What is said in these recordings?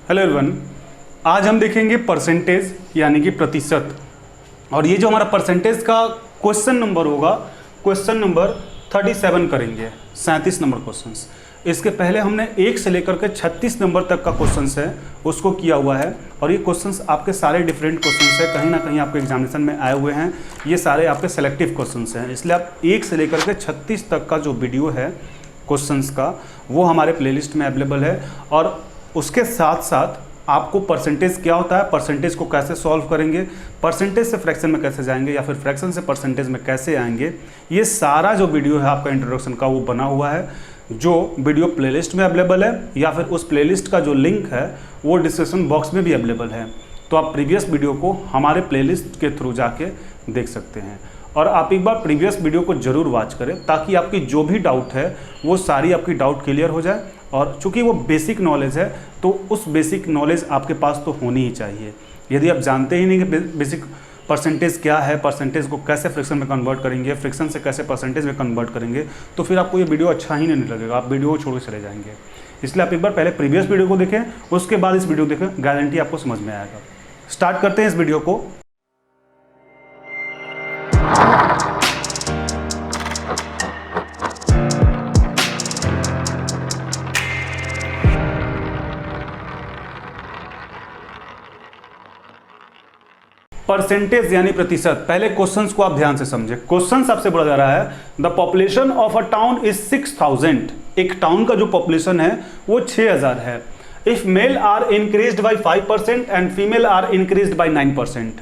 Hello everyone, आज हम देखेंगे परसेंटेज यानी कि प्रतिशत। और ये जो हमारा परसेंटेज का क्वेश्चन नंबर होगा, क्वेश्चन नंबर 37 करेंगे, 37 नंबर क्वेश्चंस। इसके पहले हमने 1 से लेकर के 36 नंबर तक का क्वेश्चंस है उसको किया हुआ है। और ये क्वेश्चंस आपके सारे डिफरेंट क्वेश्चंस है, कहीं ना कहीं आपके एग्जामिनेशन में आए हुए हैं। ये सारे आपके सेलेक्टिव क्वेश्चंस हैं, इसलिए आप 1 से लेकर के 36 तक का जो वीडियो है क्वेश्चंस का वो हमारे प्लेलिस्ट में अवेलेबल है। और उसके साथ साथ आपको परसेंटेज क्या होता है, परसेंटेज को कैसे सॉल्व करेंगे, परसेंटेज से फ्रैक्शन में कैसे जाएंगे या फिर फ्रैक्शन से परसेंटेज में कैसे आएंगे, ये सारा जो वीडियो है आपका इंट्रोडक्शन का वो बना हुआ है, जो वीडियो प्लेलिस्ट में अवेलेबल है या फिर उस प्लेलिस्ट का जो लिंक है वो डिस्क्रिप्शन बॉक्स में भी अवेलेबल है। तो आप प्रीवियस वीडियो को हमारे प्लेलिस्ट के थ्रू जाके देख सकते हैं। और आप एक बार प्रीवियस वीडियो को ज़रूर वॉच करें ताकि आपकी जो भी डाउट है वो सारी आपकी डाउट क्लियर हो जाए। और चूंकि वो बेसिक नॉलेज है तो उस बेसिक नॉलेज आपके पास तो होनी ही चाहिए। यदि आप जानते ही नहीं कि बेसिक परसेंटेज क्या है, परसेंटेज को कैसे फ्रैक्शन में कन्वर्ट करेंगे, फ्रैक्शन से कैसे परसेंटेज में कन्वर्ट करेंगे, तो फिर आपको ये वीडियो अच्छा ही नहीं लगेगा, आप वीडियो को छोड़ के चले जाएंगे। इसलिए आप एक बार पहले प्रीवियस वीडियो को देखें, उसके बाद इस वीडियो को देखें, गारंटी आपको समझ में आएगा। स्टार्ट करते हैं इस वीडियो को। परसेंटेज यानी प्रतिशत। पहले क्वेश्चंस को आप ध्यान से समझे। क्वेश्चन आपसे बोला जा रहा है the population of a town is 6000। एक टाउन का जो पॉपुलेशन है वो 6000 है। If male are increased by 5% and female are increased by 9%।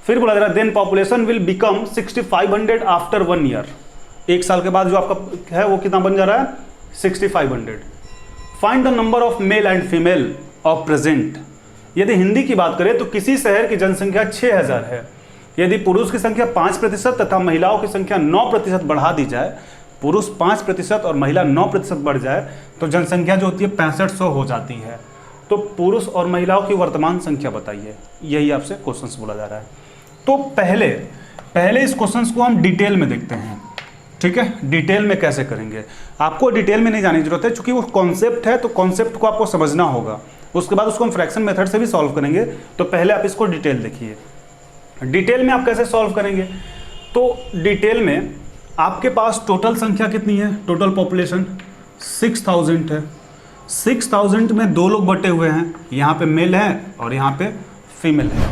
फिर बोला जा रहा है then population will become 6500 after 1 year. 1 साल के बाद जो आपका है वो कितना बन जा रहा है, 6500। Find the number of male and female of present. यदि हिंदी की बात करें तो किसी शहर की जनसंख्या 6000 है, यदि पुरुष की संख्या 5% तथा महिलाओं की संख्या 9% बढ़ा दी जाए, पुरुष 5% और महिला 9% बढ़ जाए तो जनसंख्या जो होती है 6500 हो जाती है। तो पुरुष और महिलाओं की वर्तमान संख्या बताइए, यही आपसे क्वेश्चन बोला जा रहा है। तो पहले इस क्वेश्चन को हम डिटेल में देखते हैं, ठीक है। डिटेल में कैसे करेंगे, आपको डिटेल में नहीं जाने की जरूरत है, क्योंकि वो कॉन्सेप्ट है तो कॉन्सेप्ट को आपको समझना होगा। उसके बाद उसको हम फ्रैक्शन मेथड से भी सॉल्व करेंगे। तो पहले आप इसको डिटेल देखिए। डिटेल में आप कैसे सॉल्व करेंगे, तो डिटेल में आपके पास टोटल संख्या कितनी है, टोटल पॉपुलेशन 6000 है। 6000 में 2 लोग बटे हुए हैं, यहाँ पे मेल है और यहाँ पे फीमेल है।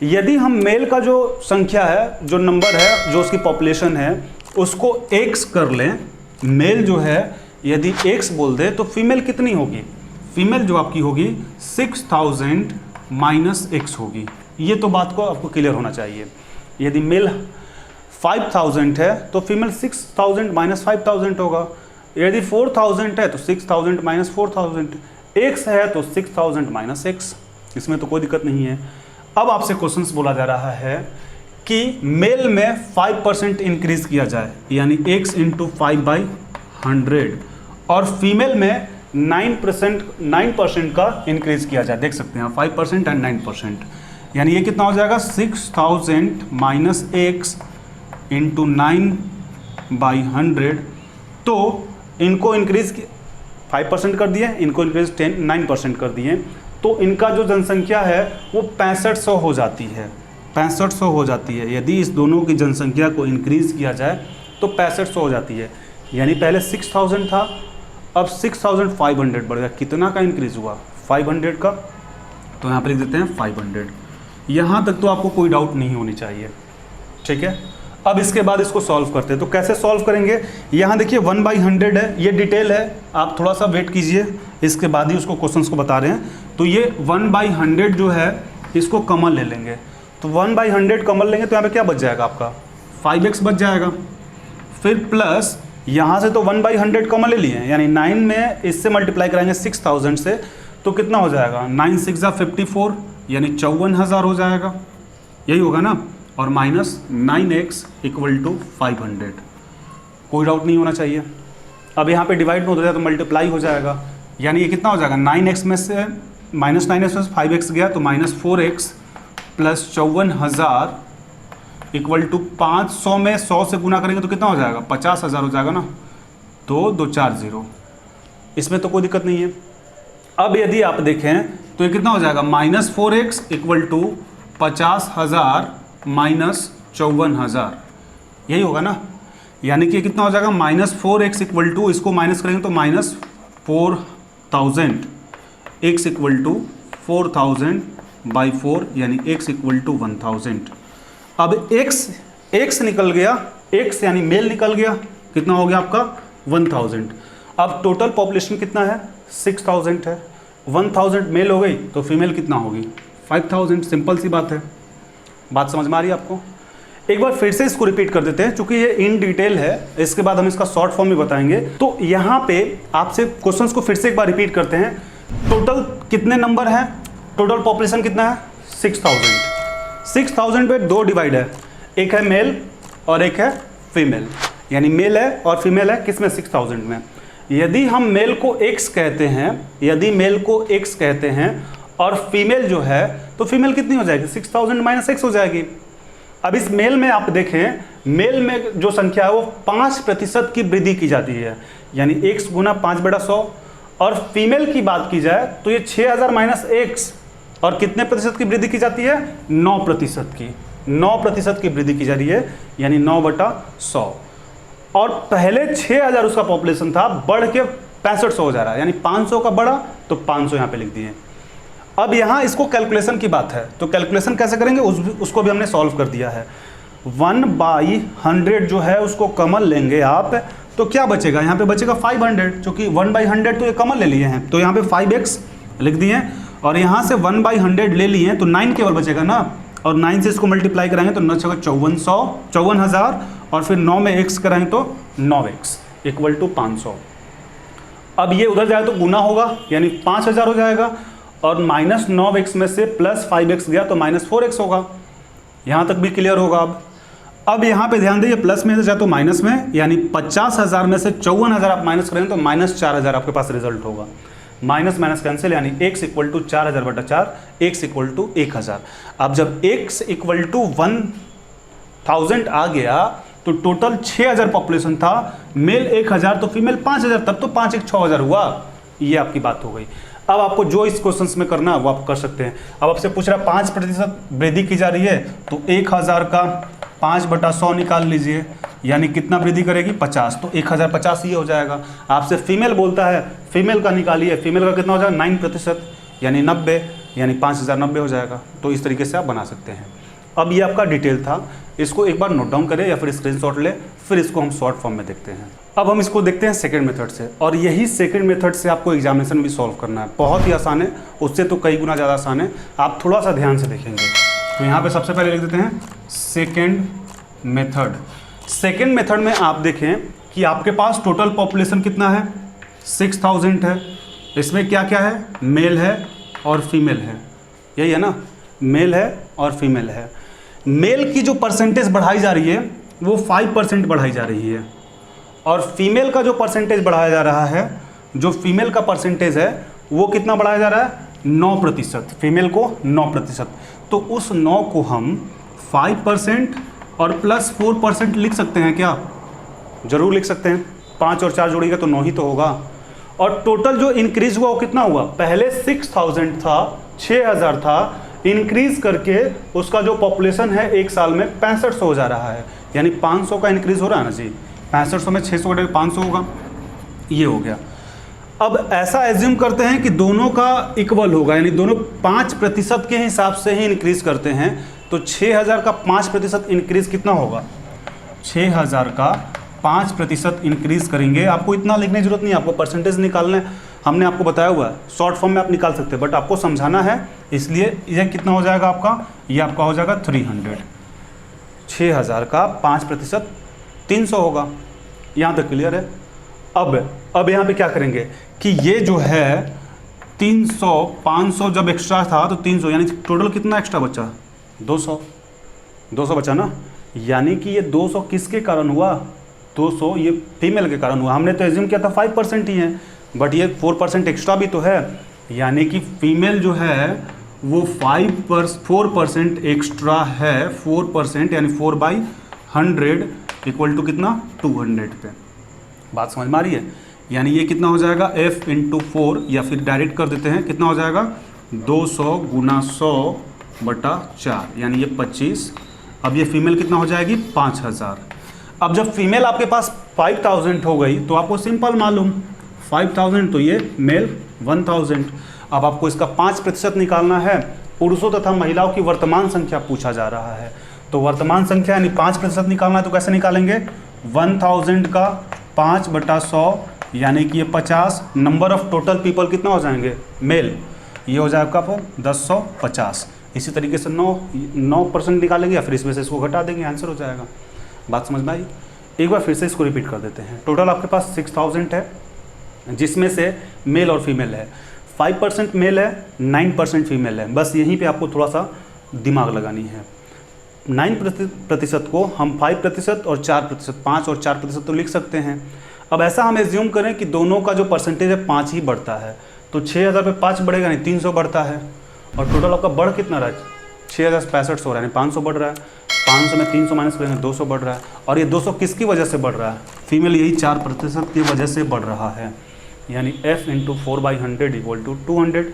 यदि हम मेल का जो संख्या है, जो नंबर है, जो उसकी पॉपुलेशन है, उसको x कर लें, मेल जो है यदि x बोल दे तो फीमेल कितनी होगी, फीमेल जो आपकी होगी 6000 माइनस x होगी। ये तो बात को आपको क्लियर होना चाहिए। यदि मेल 5000 है तो फीमेल 6000 माइनस 5000 होगा। यदि 4000 है तो 6000 माइनस 4000, x है तो 6000 माइनस x। इसमें तो कोई दिक्कत नहीं है। अब आपसे क्वेश्चन बोला जा रहा है कि मेल में 5% इंक्रीज किया जाए, यानी x इंटू 5/100, और फीमेल में 9% का इंक्रीज किया जाए। देख सकते हैं 5% एंड 9%, यानी ये कितना हो जाएगा 6000 माइनस x इंटू 9/100। तो इनको इंक्रीज 5% कर दिए, इनको इंक्रीज 9% कर दिए, तो इनका जो जनसंख्या है वो 6500 हो जाती है, 6500 हो जाती है। यदि इस दोनों की जनसंख्या को इंक्रीज किया जाए तो 6500 हो जाती है। यानी पहले 6000 था, अब 6500 बढ़ गया। कितना का इंक्रीज हुआ, 500 का। तो यहाँ पर लिख देते हैं 500। यहाँ तक तो आपको कोई डाउट नहीं होनी चाहिए, ठीक है। अब इसके बाद इसको सॉल्व करते हैं। तो कैसे सॉल्व करेंगे, यहाँ देखिए 1/100 है, ये डिटेल है, आप थोड़ा सा वेट कीजिए, इसके बाद ही उसको क्वेश्चंस को बता रहे हैं। तो ये 1/100 जो है इसको कॉमन ले लेंगे, तो 1/100 कॉमन लेंगे तो यहाँ पे क्या बच जाएगा आपका 5x बच जाएगा। फिर प्लस यहाँ से तो 1/100 कॉमन ले लिए, यानी 9 में इससे मल्टीप्लाई कराएंगे 6000 से, तो कितना हो जाएगा 9 6 54, यानी 54,000 हो जाएगा, यही होगा ना। और माइनस 9x इक्वल टू 500। कोई डाउट नहीं होना चाहिए। अब यहाँ पे डिवाइड में हो जाए तो मल्टीप्लाई हो जाएगा, यानी ये कितना हो जाएगा 9x में से माइनस 9x में से 5x गया तो minus 4x plus 54,000 equal to 500 में 100 से गुना करेंगे तो कितना हो जाएगा 50,000 हो जाएगा ना। 2 2 4 0, इसमें तो कोई दिक्कत नहीं है। अब यदि आप देखें तो ये कितना हो जाएगा -4x इक्वल टू 50,000 माइनस 54,000, यही होगा ना। यानी कि कितना हो जाएगा -4x इक्वल टू, इसको माइनस करेंगे तो -4,000, x इक्वल टू 4,000 बाई 4 यानी x इक्वल टू 1,000। अब x निकल गया, x यानी मेल निकल गया, कितना हो गया आपका 1,000। अब टोटल पॉपुलेशन कितना है 6,000 है, 1,000 मेल हो गई तो फीमेल कितना होगी 5,000। सिंपल सी बात है, बात समझ में आ रही है आपको। एक बार फिर से इसको रिपीट कर देते हैं, क्योंकि ये इन डिटेल है, इसके बाद हम इसका शॉर्ट फॉर्म भी बताएंगे। तो यहाँ पे आपसे क्वेश्चंस को फिर से एक बार रिपीट करते हैं। टोटल कितने नंबर हैं, टोटल पॉपुलेशन कितना है 6,000। 6,000 पे 2 डिवाइड है, एक है मेल और एक है फीमेल, यानी मेल है और फीमेल है किसमें 6,000 में। यदि हम मेल को x कहते हैं, यदि मेल को x कहते हैं और फीमेल जो है, तो फीमेल कितनी हो जाएगी 6,000 माइनस x हो जाएगी। अब इस मेल में आप देखें, मेल में जो संख्या है वो 5% की वृद्धि की जाती है, यानी x गुना 5/100। और फीमेल की बात की जाए तो ये 6,000 माइनस x, और कितने प्रतिशत की वृद्धि की जाती है 9% की, 9% की वृद्धि की जा रही है, यानी 9/100। और पहले 6,000 उसका पॉपुलेशन था, बढ़ के 6500 हो जा रहा है, यानी 500 का बढ़ा तो 500 यहाँ पे लिख दिए। अब यहाँ इसको कैलकुलेशन की बात है, तो कैलकुलेशन कैसे करेंगे उसको भी हमने सॉल्व कर दिया है। 1/100 जो है उसको कॉमन लेंगे आप, तो क्या बचेगा, यहाँ पे बचेगा 500, क्योंकि 1/100 तो ये कॉमन ले लिए हैं, तो यहाँ पे 5x लिख दिए, और यहाँ से 1/100 ले लिए तो 9 केवल बचेगा ना, और 9 से इसको मल्टीप्लाई कराएंगे तो 9 छका 54,000, और फिर 9 में x कराएंगे तो 9x इक्वल टू 500। अब ये उधर जाए तो गुना होगा, यानी 5,000 हो जाएगा, और -9x में से +5x गया तो -4x होगा। यहाँ तक भी क्लियर होगा। अब यहाँ पे ध्यान दीजिए, प्लस में से जाए तो माइनस में, यानी 50,000 में से 54,000 आप माइनस करेंगे तो -4,000 आपके पास रिजल्ट होगा। माइनस माइनस कैंसिल, यानी x equal to 4,000/4, x equal to 1,000। अब जब x इक्वल टू 1,000 आ गया तो टोटल 6,000 पॉपुलेशन था, मेल 1,000 तो फीमेल 5,000, तब तो 5 1 6,000 हुआ। ये आपकी बात हो गई। अब आपको जो इस क्वेश्चंस में करना है वो आप कर सकते हैं। अब आपसे पूछ रहा है 5% वृद्धि की जा रही है, तो 1,000 का 5/100 निकाल लीजिए, यानी कितना वृद्धि करेगी 50, तो 1,050 ये हो जाएगा। आपसे फीमेल बोलता है, फीमेल का निकालिए, फीमेल का कितना हो जाएगा 9%, यानी 90, यानी 5,090 हो जाएगा। तो इस तरीके से आप बना सकते हैं। अब ये आपका डिटेल था, इसको एक बार नोट डाउन करें या फिर स्क्रीनशॉट ले, फिर इसको हम शॉर्ट फॉर्म में देखते हैं। अब हम इसको देखते हैं सेकंड मेथड से, और यही सेकंड मेथड से आपको एग्जामिनेशन भी सॉल्व करना है। बहुत ही आसान है, उससे तो कई गुना ज़्यादा आसान है, आप थोड़ा सा ध्यान से देखेंगे। तो यहाँ पे सबसे पहले लिख देते हैं सेकंड मेथड। सेकंड मेथड में आप देखें कि आपके पास टोटल पॉपुलेशन कितना है 6,000 है। इसमें क्या क्या है, मेल है और फीमेल है, यही है ना, मेल है और फीमेल है। मेल की जो परसेंटेज बढ़ाई जा रही है वो 5% बढ़ाई जा रही है, और फीमेल का जो परसेंटेज बढ़ाया जा रहा है, जो फीमेल का परसेंटेज है वो कितना बढ़ाया जा रहा है 9%, फीमेल को 9%। तो उस 9 को हम 5% और +4% लिख सकते हैं क्या, जरूर लिख सकते हैं। 5 और 4 जोड़िएगा तो 9 ही तो होगा। और टोटल जो इंक्रीज हुआ वो कितना हुआ, पहले 6,000 था, 6,000 था, इंक्रीज करके उसका जो पॉपुलेशन है एक साल में 6500 हो जा रहा है, यानी 500 का इंक्रीज हो रहा है ना जी। 6500 में 600 घटे 500 होगा, ये हो गया। अब ऐसा एज्यूम करते हैं कि दोनों का इक्वल होगा, यानी दोनों 5% के हिसाब से ही इंक्रीज करते हैं, तो 6,000 का 5% इंक्रीज कितना होगा, 6,000 का 5% इंक्रीज करेंगे। आपको इतना लिखने की जरूरत नहीं है, आपको परसेंटेज निकालना है, हमने आपको बताया हुआ है, शॉर्ट फॉर्म में आप निकाल सकते हैं, बट आपको समझाना है, इसलिए यह कितना हो जाएगा आपका, ये आपका हो जाएगा 300। 6,000 का 5% 300 होगा। यहाँ तक क्लियर है। अब यहाँ पे क्या करेंगे कि ये जो है 300, 500 जब एक्स्ट्रा था तो 300, यानी टोटल कितना एक्स्ट्रा बचा 200 बचा ना, यानी कि ये 200 किसके कारण हुआ, 200 ये फीमेल के कारण हुआ। हमने तो एज्यूम किया था 5% ही है, बट ये 4% एक्स्ट्रा भी तो है, यानी कि फीमेल जो है वो 4% एक्स्ट्रा है, 4% यानी 4/100 इक्वल टू कितना 200 पे। बात समझ में आ रही है। यानी ये कितना हो जाएगा f × 4, या फिर डायरेक्ट कर देते हैं, कितना हो जाएगा 200 गुना 100/4 यानी ये 25। अब ये फीमेल कितना हो जाएगी 5000। अब जब फीमेल आपके पास 5000 हो गई तो आपको सिंपल मालूम 5000 तो ये मेल 1000। अब आपको इसका 5% निकालना है। पुरुषों तथा महिलाओं की वर्तमान संख्या पूछा जा रहा है, तो वर्तमान संख्या यानी 5% निकालना है तो कैसे निकालेंगे 1000 का 5/100 यानी कि ये 50। नंबर ऑफ टोटल पीपल कितना हो जाएंगे मेल, ये हो जाएगा आपका 1050। इसी तरीके से 9% निकालेंगे या फिर इसमें से इसको घटा देंगे, आंसर हो जाएगा। बात समझ में आई? एक बार फिर से इसको रिपीट कर देते हैं। टोटल आपके पास 6000 है, जिसमें से मेल और फीमेल है। 5% मेल है, 9% फीमेल है। बस यहीं पे आपको थोड़ा सा दिमाग लगानी है। 9% को हम 5% और 4%, 5 और 4% तो लिख सकते हैं। अब ऐसा हम एज्यूम करें कि दोनों का जो परसेंटेज है 5 ही बढ़ता है, तो 6000 पे 5 बढ़ेगा नहीं 300 बढ़ता है। और टोटल आपका बढ़ कितना रहा है 6065 हो रहा है, 500 बढ़ रहा है। 500 में 300 माइनस करेंगे 200 बढ़ रहा है। और ये 200 किसकी वजह से बढ़ रहा है, फीमेल यही 4% की वजह से बढ़ रहा है। यानी f × 4/100 = 200।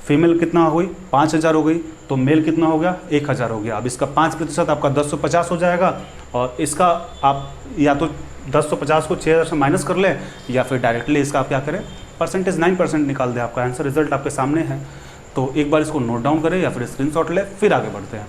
फीमेल कितना हो गई 5000 हो गई, तो मेल कितना हो गया 1000 हो गया। अब इसका 5% आपका 1050 हो जाएगा, और इसका आप या तो 1050 को 6000 से माइनस कर लें या फिर डायरेक्टली इसका आप क्या करें परसेंटेज 9% निकाल दें। आपका आंसर रिजल्ट आपके सामने है, तो एक बार इसको नोट डाउन करें या फिर स्क्रीनशॉट लें, फिर आगे बढ़ते हैं।